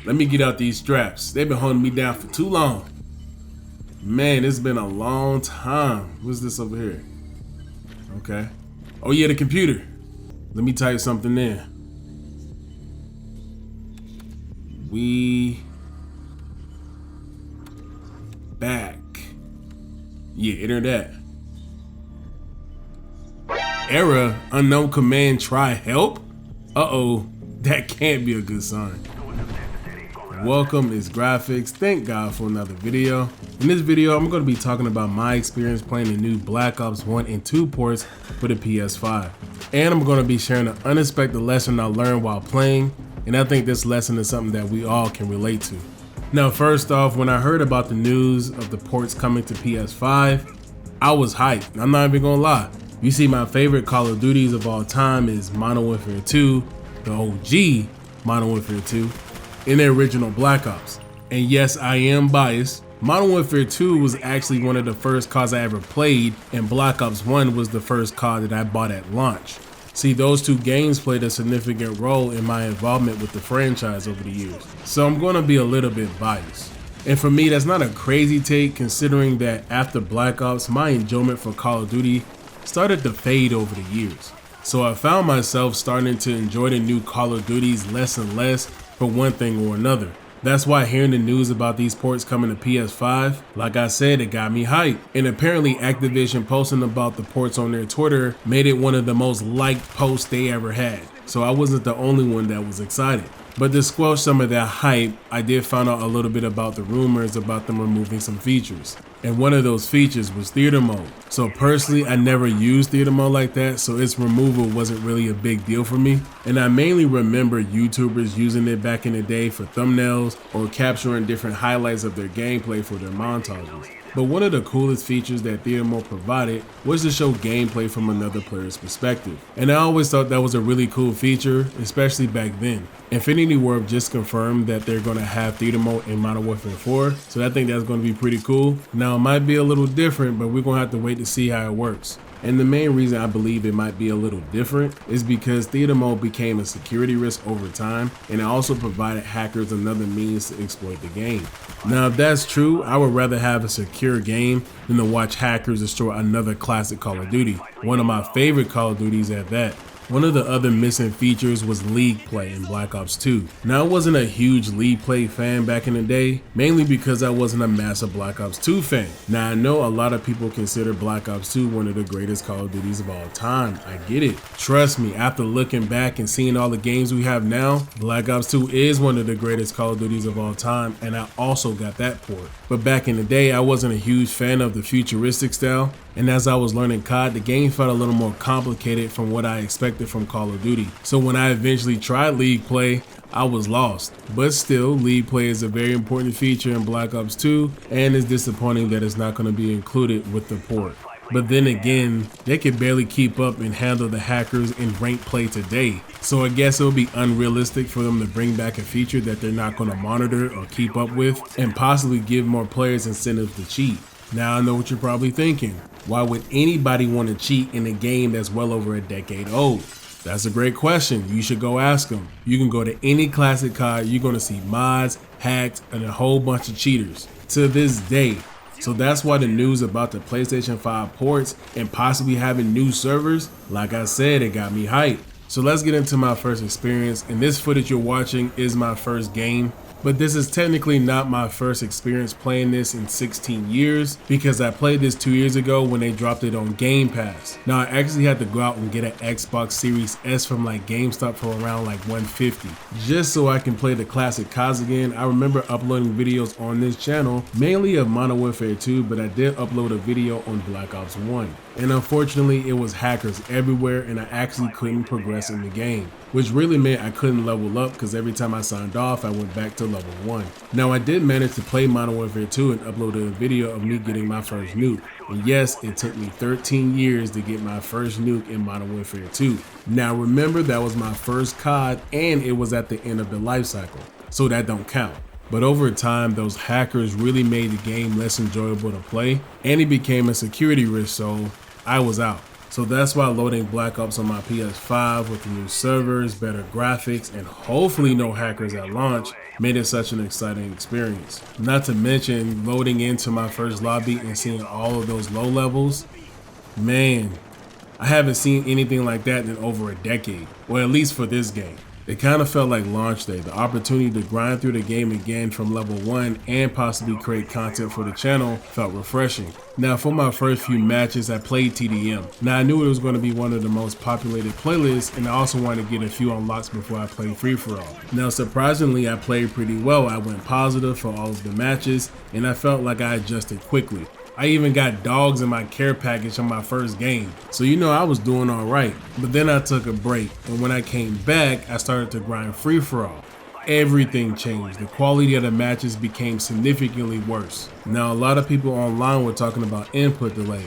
Let me get out these straps. They've been holding me down for too long. Man, it's been a long time. What's this over here? Okay. Oh yeah, the computer. Let me type something in. We back. Yeah, enter that. Error, unknown command, try help? Uh-oh, that can't be a good sign. Welcome, it's Graphix. Thank God for another video. In this video, I'm going to be talking about my experience playing the new Black Ops 1 and 2 ports for the PS5. And I'm going to be sharing an unexpected lesson I learned while playing, and I think this lesson is something that we all can relate to. Now, first off, when I heard about the news of the ports coming to PS5, I was hyped. I'm not even going to lie. You see, my favorite Call of Duties of all time is Modern Warfare 2, the OG Modern Warfare 2, and the original Black Ops. And yes, I am biased. Modern Warfare 2 was actually one of the first CODs I ever played, and Black Ops 1 was the first COD that I bought at launch. See, those two games played a significant role in my involvement with the franchise over the years, so I'm going to be a little bit biased. And for me, that's not a crazy take, considering that after Black Ops, my enjoyment for Call of Duty started to fade over the years. So I found myself starting to enjoy the new Call of Duties less and less for one thing or another. That's why hearing the news about these ports coming to PS5, like I said, it got me hyped. And apparently Activision posting about the ports on their Twitter made it one of the most liked posts they ever had. So I wasn't the only one that was excited. But to squelch some of that hype, I did find out a little bit about the rumors about them removing some features. And one of those features was theater mode. So personally, I never used theater mode like that, so its removal wasn't really a big deal for me. And I mainly remember YouTubers using it back in the day for thumbnails or capturing different highlights of their gameplay for their montages. But one of the coolest features that theater mode provided was to show gameplay from another player's perspective. And I always thought that was a really cool feature, especially back then. Infinity Ward just confirmed that they're going to have theater mode in Modern Warfare 4, so I think that's going to be pretty cool. Now it might be a little different, but we're going to have to wait to see how it works. And the main reason I believe it might be a little different is because theater mode became a security risk over time, and it also provided hackers another means to exploit the game. Now if that's true, I would rather have a secure game than to watch hackers destroy another classic Call of Duty, one of my favorite Call of Duties at that. One of the other missing features was League Play in Black Ops 2. Now I wasn't a huge League Play fan back in the day, mainly because I wasn't a massive Black Ops 2 fan. Now I know a lot of people consider Black Ops 2 one of the greatest Call of Duties of all time. I get it. Trust me, after looking back and seeing all the games we have now, Black Ops 2 is one of the greatest Call of Duties of all time, and I also got that port. But back in the day, I wasn't a huge fan of the futuristic style, and as I was learning COD, the game felt a little more complicated from what I expected from Call of Duty. So when I eventually tried League Play, I was lost. But still, League Play is a very important feature in Black Ops 2, and it's disappointing that it's not going to be included with the port. But then again, they can barely keep up and handle the hackers in ranked play today. So I guess it would be unrealistic for them to bring back a feature that they're not going to monitor or keep up with, and possibly give more players incentives to cheat. Now I know what you're probably thinking. Why would anybody want to cheat in a game that's well over a decade old? That's a great question. You should go ask them. You can go to any classic COD, you're going to see mods, hacks, and a whole bunch of cheaters to this day. So that's why the news about the PlayStation 5 ports and possibly having new servers, like I said, it got me hyped. So let's get into my first experience, and this footage you're watching is my first game. But this is technically not my first experience playing this in 16 years, because I played this 2 years ago when they dropped it on Game Pass. Now I actually had to go out and get an Xbox Series S from like GameStop for around like $150, just so I can play the classic CODs again. I remember uploading videos on this channel, mainly of Modern Warfare 2, but I did upload a video on Black Ops 1. And unfortunately it was hackers everywhere, and I actually couldn't progress in the game, which really meant I couldn't level up, because every time I signed off I went back to level 1. Now I did manage to play Modern Warfare 2 and uploaded a video of me getting my first nuke. And yes, it took me 13 years to get my first nuke in Modern Warfare 2. Now remember, that was my first COD, and it was at the end of the life cycle, so that don't count. But over time, those hackers really made the game less enjoyable to play, and it became a security risk, so I was out. So that's why loading Black Ops on my PS5 with the new servers, better graphics, and hopefully no hackers at launch made it such an exciting experience. Not to mention loading into my first lobby and seeing all of those low levels. Man, I haven't seen anything like that in over a decade, or at least for this game. It kind of felt like launch day, the opportunity to grind through the game again from level 1 and possibly create content for the channel felt refreshing. Now for my first few matches I played TDM. Now I knew it was going to be one of the most populated playlists, and I also wanted to get a few unlocks before I played free-for-all. Now surprisingly I played pretty well. I went positive for all of the matches and I felt like I adjusted quickly. I even got dogs in my care package on my first game, so you know I was doing alright. But then I took a break, and when I came back, I started to grind free-for-all. Everything changed. The quality of the matches became significantly worse. Now a lot of people online were talking about input delay.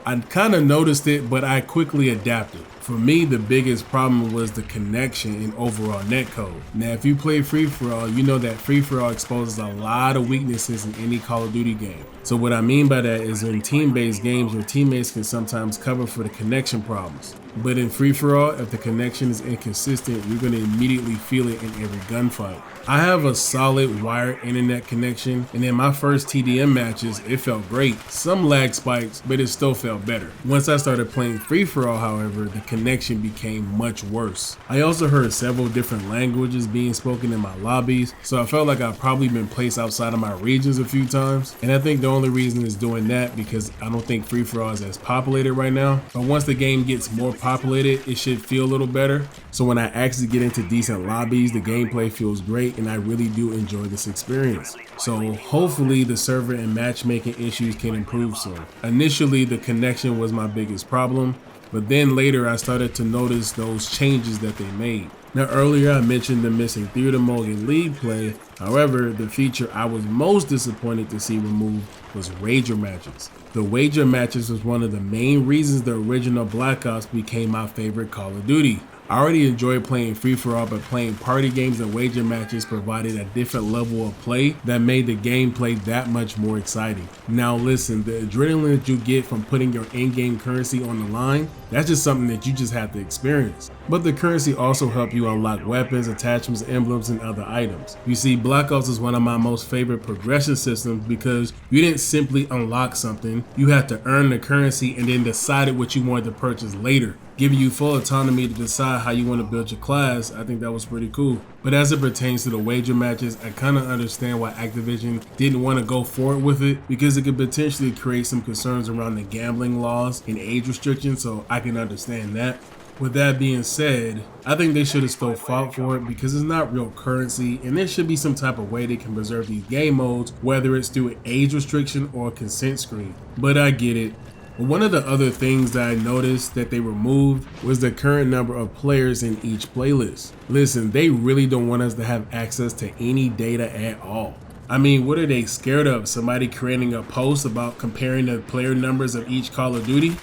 I kind of noticed it, but I quickly adapted. For me, the biggest problem was the connection and overall netcode. Now, if you play free-for-all, you know that free-for-all exposes a lot of weaknesses in any Call of Duty game. So what I mean by that is in team-based games, your teammates can sometimes cover for the connection problems. But in free-for-all, if the connection is inconsistent, you're going to immediately feel it in every gunfight. I have a solid wired internet connection, and in my first TDM matches, it felt great. Some lag spikes, but it still felt better. Once I started playing free-for-all, however, the connection became much worse. I also heard several different languages being spoken in my lobbies, so I felt like I've probably been placed outside of my regions a few times. And I think the only reason is doing that because I don't think free-for-all is as populated right now. But once the game gets more populated, it should feel a little better. So when I actually get into decent lobbies, the gameplay feels great and I really do enjoy this experience. So hopefully the server and matchmaking issues can improve soon. Initially, the connection was my biggest problem, but then later I started to notice those changes that they made. Now earlier I mentioned the missing theater mode in league play. However, the feature I was most disappointed to see removed was wager matches. The wager matches was one of the main reasons the original Black Ops became my favorite Call of Duty. I already enjoyed playing free-for-all, but playing party games and wager matches provided a different level of play that made the gameplay that much more exciting. Now listen, the adrenaline that you get from putting your in-game currency on the line, that's just something that you just have to experience. But the currency also helps you unlock weapons, attachments, emblems, and other items. You see, Black Ops is one of my most favorite progression systems because you didn't simply unlock something, you had to earn the currency and then decided what you wanted to purchase later, giving you full autonomy to decide how you want to build your class. I think that was pretty cool. But as it pertains to the wager matches, I kind of understand why Activision didn't want to go forward with it because it could potentially create some concerns around the gambling laws and age restrictions, so I can understand that. With that being said, I think they should have still fought for it because it's not real currency and there should be some type of way they can preserve these game modes, whether it's through an age restriction or a consent screen. But I get it. One of the other things that I noticed that they removed was the current number of players in each playlist. Listen, they really don't want us to have access to any data at all. I mean, what are they scared of? Somebody creating a post about comparing the player numbers of each Call of Duty?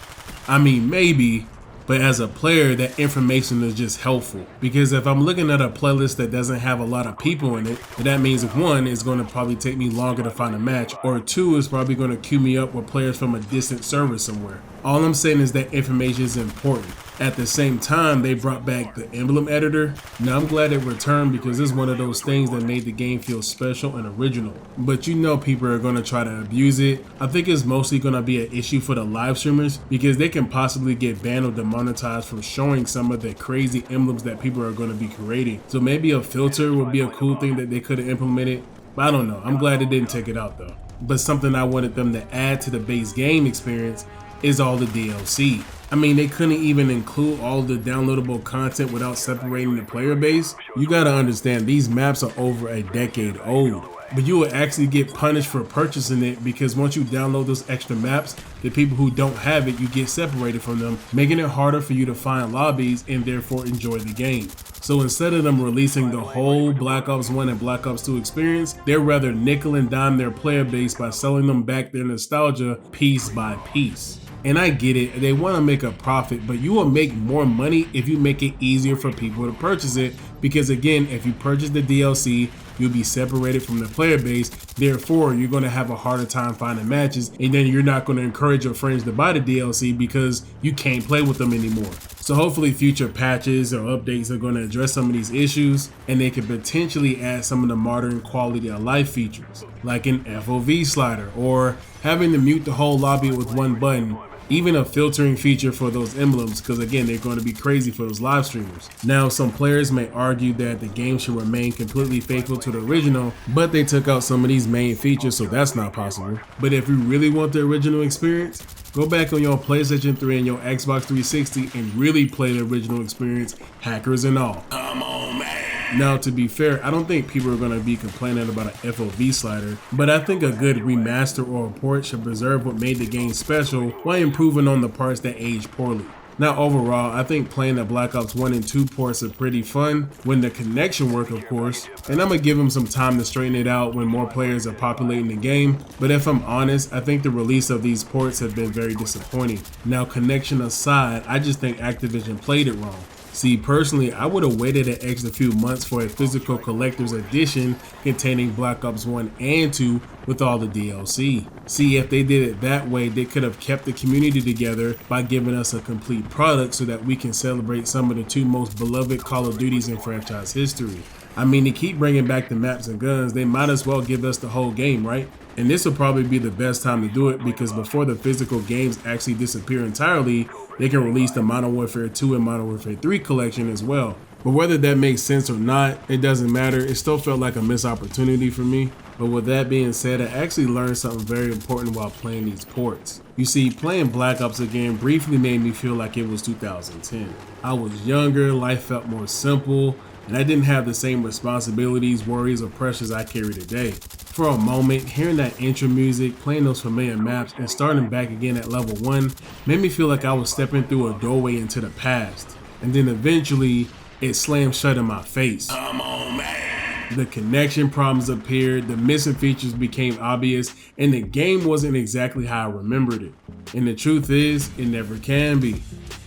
I mean, maybe. But as a player, that information is just helpful. Because if I'm looking at a playlist that doesn't have a lot of people in it, that means one, it's going to probably take me longer to find a match, or two, it's probably going to queue me up with players from a distant server somewhere. All I'm saying is that information is important. At the same time, they brought back the emblem editor. Now I'm glad it returned because it's one of those things that made the game feel special and original. But you know people are going to try to abuse it. I think it's mostly going to be an issue for the live streamers because they can possibly get banned or demonetized from showing some of the crazy emblems that people are going to be creating. So maybe a filter would be a cool thing that they could have implemented. But I don't know. I'm glad they didn't take it out though. But something I wanted them to add to the base game experience is all the DLC. I mean, they couldn't even include all the downloadable content without separating the player base. You gotta understand, these maps are over a decade old, but you will actually get punished for purchasing it because once you download those extra maps, the people who don't have it, you get separated from them, making it harder for you to find lobbies and therefore enjoy the game. So instead of them releasing the whole Black Ops 1 and Black Ops 2 experience, they'd rather nickel and dime their player base by selling them back their nostalgia piece by piece. And I get it, they want to make a profit, but you will make more money if you make it easier for people to purchase it because again, if you purchase the DLC, you'll be separated from the player base, therefore you're going to have a harder time finding matches, and then you're not going to encourage your friends to buy the DLC because you can't play with them anymore. So hopefully future patches or updates are going to address some of these issues, and they could potentially add some of the modern quality of life features, like an FOV slider, or having to mute the whole lobby with one button, even a filtering feature for those emblems, because again, they're going to be crazy for those live streamers. Now, some players may argue that the game should remain completely faithful to the original, but they took out some of these main features, so that's not possible. But if you really want the original experience, go back on your PlayStation 3 and your Xbox 360 and really play the original experience, hackers and all. Come on, man. Now, to be fair, I don't think people are going to be complaining about an FOV slider, but I think a good remaster or a port should preserve what made the game special while improving on the parts that aged poorly. Now, overall, I think playing the Black Ops 1 and 2 ports are pretty fun when the connection work, of course, and I'm gonna give them some time to straighten it out when more players are populating the game, but if I'm honest, I think the release of these ports have been very disappointing. Now, connection aside, I just think Activision played it wrong. See, personally, I would have waited an extra few months for a physical collector's edition containing Black Ops 1 and 2 with all the DLC. See, if they did it that way, they could have kept the community together by giving us a complete product so that we can celebrate some of the two most beloved Call of Duties in franchise history. I mean, to keep bringing back the maps and guns, they might as well give us the whole game, right? And this will probably be the best time to do it, because before the physical games actually disappear entirely, they can release the Modern Warfare 2 and Modern Warfare 3 collection as well. But whether that makes sense or not, it doesn't matter. It still felt like a missed opportunity for me. But with that being said, I actually learned something very important while playing these ports. You see, playing Black Ops again briefly made me feel like it was 2010. I was younger, life felt more simple, and I didn't have the same responsibilities, worries, or pressures I carry today. For a moment, hearing that intro music, playing those familiar maps, and starting back again at level 1 made me feel like I was stepping through a doorway into the past. And then eventually, it slammed shut in my face. Come on, man. The connection problems appeared, the missing features became obvious, and the game wasn't exactly how I remembered it. And the truth is, it never can be.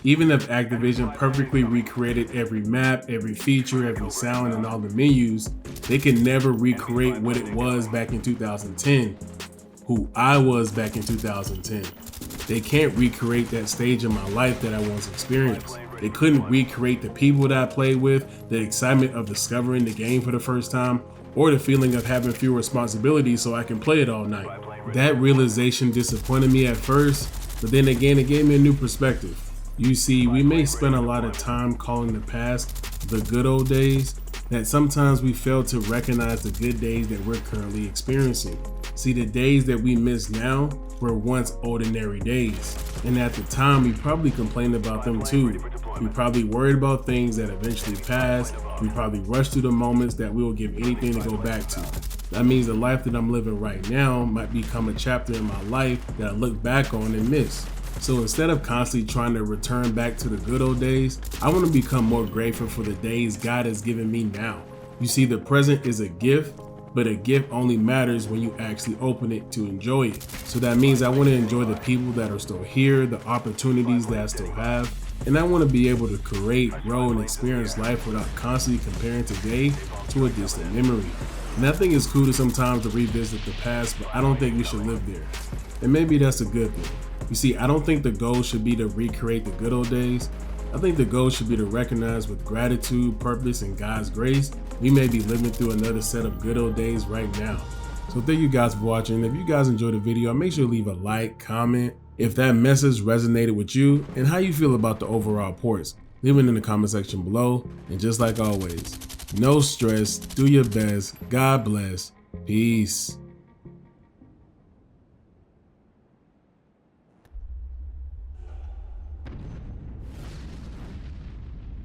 Even if Activision perfectly recreated every map, every feature, every sound, and all the menus, they can never recreate what it was back in 2010, who I was back in 2010. They can't recreate that stage of my life that I once experienced. They couldn't recreate the people that I played with, the excitement of discovering the game for the first time, or the feeling of having few responsibilities so I can play it all night. That realization disappointed me at first, but then again, it gave me a new perspective. You see, we may spend a lot of time calling the past the good old days, that sometimes we fail to recognize the good days that we're currently experiencing. See, the days that we miss now were once ordinary days, and at the time we probably complained about them too. We probably worried about things that eventually passed. We probably rushed through the moments that we will give anything to go back to. That means the life that I'm living right now might become a chapter in my life that I look back on and miss. So instead of constantly trying to return back to the good old days, I want to become more grateful for the days God has given me now. You see, the present is a gift, but a gift only matters when you actually open it to enjoy it. So that means I want to enjoy the people that are still here, the opportunities that I still have, and I want to be able to create, grow, and experience life without constantly comparing today to a distant memory. And I think it's cool to sometimes to revisit the past, but I don't think we should live there. And maybe that's a good thing. You see, I don't think the goal should be to recreate the good old days. I think the goal should be to recognize with gratitude, purpose, and God's grace, we may be living through another set of good old days right now. So thank you guys for watching. If you guys enjoyed the video, make sure to leave a like, comment if that message resonated with you, and how you feel about the overall ports. Leave it in the comment section below. And just like always, no stress, do your best, God bless, peace.